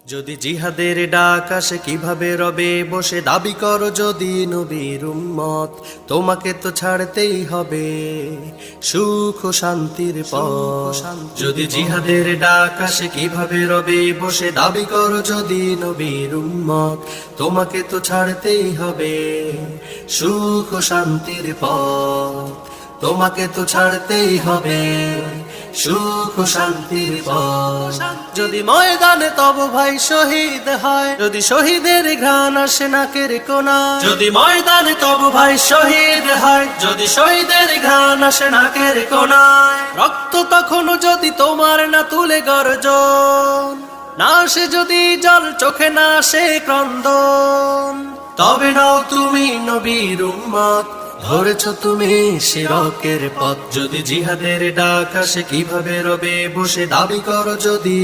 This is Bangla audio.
যদি জিহাদের ডাক আসে কিভাবে রবে বসে দাবি করো যদি নবীর উম্মত তোমাকে তো ছাড়তেই হবে সুখ ও শান্তির পথ যদি জিহাদের ডাক আসে কিভাবে রবে বসে দাবি করো যদি নবীর উম্মত তোমাকে তো ছাড়তেই হবে সুখ ও শান্তির পথ তোমাকে তো ছাড়তেই হবে সুখ ও শান্তির পথ যদি ময়দানে তব ভাই শহীদ হয় যদি শহীদের ঘ্রাণ আসে নাকের কোনা যদি ময়দানে তব ভাই শহীদ হয় যদি শহীদের ঘ্রাণ আসে নাকের কোনায় রক্ত তখনও যদি তোমার না তুলে গর্জন না আসে যদি জল চোখে না আসে ক্রন্দন তবে নাও তুমি নবীর উম্মত ধরেছ তুমি শিরকের পথ যদি জিহাদের ডাক আসে কিভাবে রবে বসে দাবি করো যদি